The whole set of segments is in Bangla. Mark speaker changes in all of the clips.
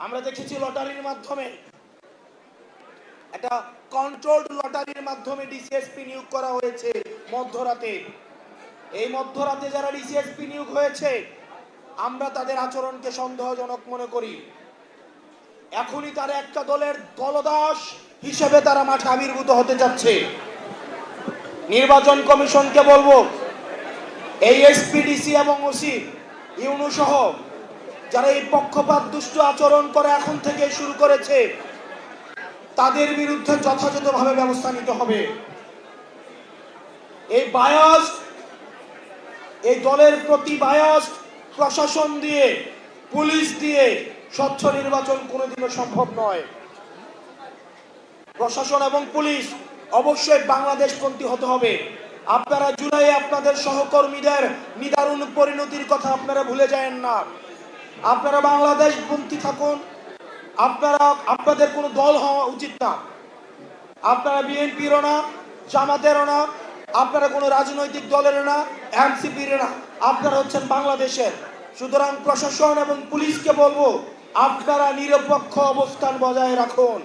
Speaker 1: আমরা দেখেছি লটারির মাধ্যমে, একটা কন্ট্রোলড লটারির মাধ্যমে ডিসিএসপি নিয়োগ করা হয়েছে মধ্যরাতে। এই মধ্যরাতে যারা ডিসিএসপি নিয়োগ হয়েছে, আমরা তাদের আচরণকে সন্দেহজনক মনে করি। এখনই তারা একটা দলের দলদাস হিসেবে তারা মাঠে আবির্ভূত হতে যাচ্ছে। নির্বাচন কমিশনকে বলবো, এই এসপিডিসি এবং ওসি ইউনু সহ যারা এই পক্ষপাত দুষ্ট আচরণ করে এখন থেকে শুরু করেছে, তাদের বিরুদ্ধে যথাযথভাবে ব্যবস্থা নিতে হবে। এই বায়াস, এই দলের প্রতি বায়াস প্রশাসন দিয়ে, পুলিশ দিয়ে স্বচ্ছ নির্বাচন কোনোদিনও সম্ভব নয়। প্রশাসন এবং পুলিশ অবশ্যই বাংলাদেশপন্থী হতে হবে। আপনারা জুলাইয়ে আপনাদের সহকর্মীদের নিদারুণ পরিণতির কথা আপনারা ভুলে যায়েন না। আপনারা বাংলাদেশপন্থী থাকুন। আপনাদের কোনো দল হওয়া উচিত না। আপনারা বিএনপিরও না, জামাতেরও না, আপনারা কোনো রাজনৈতিক দলের না, এনসিপির না, আপনারা হচ্ছেন বাংলাদেশের। সুতরাং প্রশাসন এবং পুলিশকে বলবো, আপনারা নিরপেক্ষ অবস্থান বজায় রাখুন।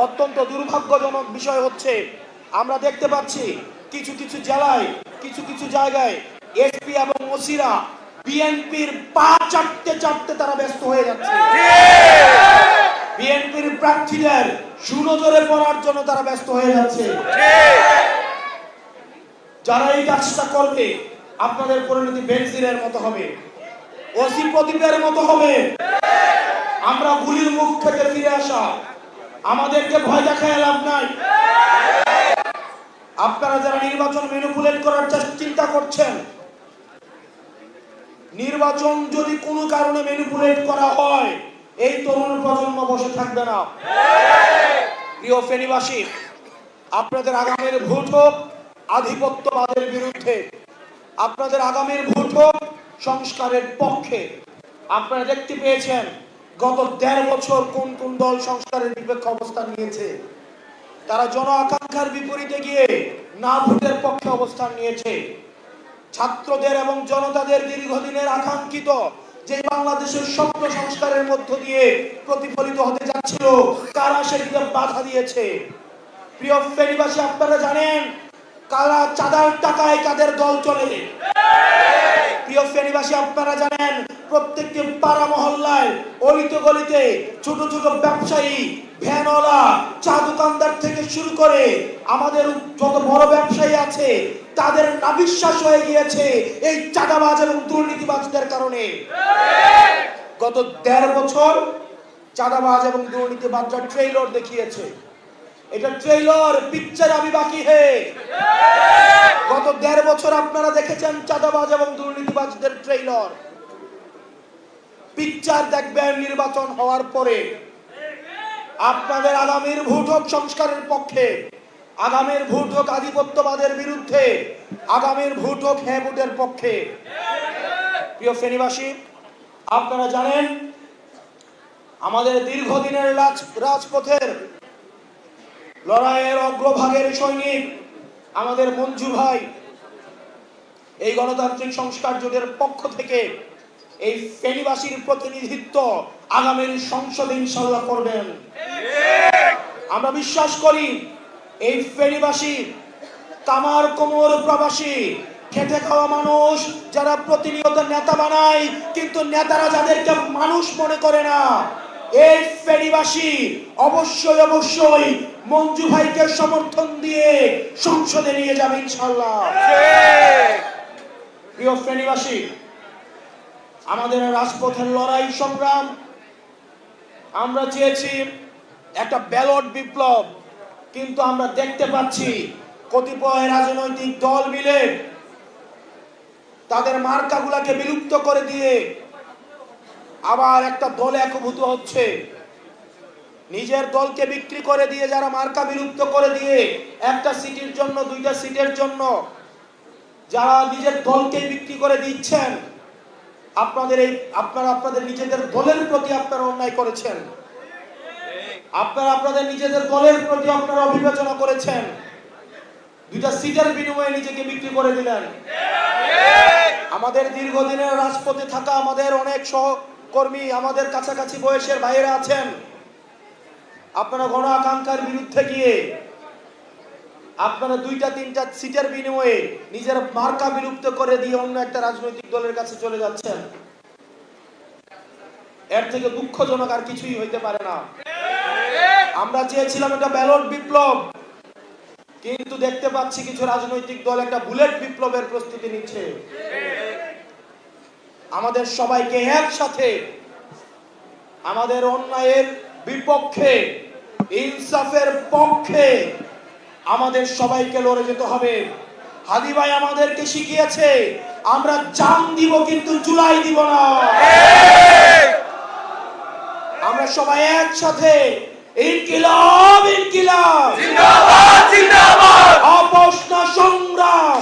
Speaker 1: অত্যন্ত দুর্ভাগ্যজনক বিষয় হচ্ছে, আমরা দেখতে পাচ্ছি কিছু কিছু জেলায়, কিছু কিছু জায়গায় এসপি এবং ওসিরা বিএনপির পা চাটতে চাটতে তারা ব্যস্ত হয়ে যাচ্ছে। বিএনপির প্রার্থীদের সুনজরে পড়ার জন্য তারা ব্যস্ত হয়ে যাচ্ছে। যারা এই কাজটা করবে, আপনাদের পরিণতি বেনজিরের মতো হবে, ওসি প্রদীপের মতো হবে। আমরা গুলির মুখ থেকে ফিরে আসা, আমাদেরকে ভয় দেখায় লাভ নাই। আপনারা যারা নির্বাচন ম্যানিপুলেট করার চিন্তা করছেন, নির্বাচন যদি কোনো কারণে ম্যানিপুলেট করা হয়, এই তরুণ প্রজন্ম বসে থাকবে না। প্রিয় ফেনীবাসী, আপনাদের আগামীর ভোট হোক আধিপত্যবাদের বিরুদ্ধে, আপনাদের আগামীর ভোট হোক সংস্কারের পক্ষে। আপনারা দেখতে পেয়েছেন গত ১.৫ বছর কোন কোন দল সংস্কারের বিপক্ষে অবস্থান নিয়েছে। তারা জন আকাঙ্ক্ষার বিপরীতে গিয়ে না ভোটের পক্ষে অবস্থান নিয়েছে। ছাত্রদের এবং জনতাদের দীর্ঘদিনের আকাঙ্ক্ষিত যে বাংলাদেশের স্বপ্ন সংস্কারের মধ্য দিয়ে প্রতিফলিত হতে যাচ্ছিল, কারা সেটিকে বাধা দিয়েছে। প্রিয় ফেনীবাসী, আপনারা জানেন কারা চাঁদার টাকায় কাদের দল চলে। প্রিয় ফেনীবাসী, আপনারা জানেন প্রত্যেকটি পাড়া মহল্লায়, অলিতে গলিতে ছোট ছোট ব্যবসায়ী, ভ্যানওয়ালা, চা দোকানদার থেকে শুরু করে আমাদের যত বড় ব্যবসায়ী আছে, তাদের নাবিশ্বাস হয়ে গিয়েছে এই চাঁদাবাজ এবং দুর্নীতিবাজদের কারণে। গত ১.৫ বছর চাঁদাবাজ এবং দুর্নীতিবাজরা ট্রেইলর দেখিয়েছে। এটা ট্রেইলর, পিকচার আবি বাকি হে। গত ১.৫ বছর আপনারা দেখেছেন চাঁদাবাজ এবং দুর্নীতিবাজদের ট্রেইলর। পিকচার দেখবেন নির্বাচন হওয়ার পরে। আপনাদের আগামীর ভোট হোক সংস্কারের পক্ষে, আগামীর ভোট হোক আধিপত্যবাদের বিরুদ্ধে, আগামীর ভোট হোক হ্যাঁ ভোটের পক্ষে। প্রিয় ফেনীবাসী, আপনারা জানেন আমাদের দীর্ঘদিনের রাজপথের লড়াইয়ের অগ্রভাগের সৈনিক আমাদের মঞ্জু ভাই এই গণতান্ত্রিক সংস্কার জোটের পক্ষ থেকে এই ফেনীবাসীর প্রতিনিধিত্ব আগামীর সংসদে ইনশাআল্লাহ করবেন। আমরা বিশ্বাস করি এই ফেনীবাসী কামার কোমর প্রবাসী খেটে খাওয়া মানুষ, যারা প্রতিনিয়ত নেতা বানায় কিন্তু নেতারা যাদেরকে মানুষ মনে করে না, এই ফেনীবাসী অবশ্যই অবশ্যই মঞ্জু ভাইকে সমর্থন দিয়ে সংসদে নিয়ে যাবে ইনশাআল্লাহ। প্রিয় ফেনীবাসী, আমাদের রাজপথের লড়াই সংগ্রাম, আমরা চেয়েছি একটা ব্যালট বিপ্লব, কিন্তু আমরা দেখতে পাচ্ছি কতিপয় রাজনৈতিক দল মিলে তাদের মার্কাগুলাকে বিলুপ্ত করে দিয়ে আবার একটা দলে একভূত হচ্ছে। নিজের দলকে বিক্রি করে দিয়ে, যারা মার্কা বিলুপ্ত করে দিয়ে একটা সিটের জন্য, 2টা সিটের জন্য যারা নিজের দলকে বিক্রি করে দিচ্ছেন, আপনারা আপনাদের নিজেদের দলের প্রতি আপনারা অন্যায় করেছেন। আপনারা আপনাদের নিজেদের দলের প্রতি আপনারা অবিবেচনা করেছেন। 2টা সিটের বিনিময়ে নিজেকে বিক্রি করে দিলেন। আমাদের দীর্ঘদিনের রাজপথে থাকা আমাদের অনেক কর্মী, আমাদের কাছাকাছি বয়সের ভাইয়েরা আছেন, আপনারা গণ আকাঙ্ক্ষার বিরুদ্ধে গিয়ে আপনারা 2-3টা সিটের বিনিময়ে নিজের মার্কা বিলুপ্ত করে দিয়ে অন্য একটা রাজনৈতিক দলের কাছে চলে যাচ্ছেন। এর থেকে দুঃখজনক আর কিছুই হইতে পারে না। আমরা চেয়েছিলাম একটা ব্যালট বিপ্লব, কিন্তু দেখতে পাচ্ছি কিছু রাজনৈতিক দল একটা বুলেট বিপ্লবের প্রস্তুতি নিচ্ছে। আমাদের সবাইকে একসাথে আমাদের অন্যায়ের বিপক্ষে, ইনসাফের পক্ষে আমাদের সবাইকে লড়ে যেতে হবে। হাদি ভাই আমাদেরকে শিখিয়েছে, আমরা জান দিব কিন্তু জুলাই দিব না। আমরা সবাই একসাথে ইনকিলাব ইনকিলাব জিন্দাবাদ জিন্দাবাদ, আপোষ না সংগ্রাম।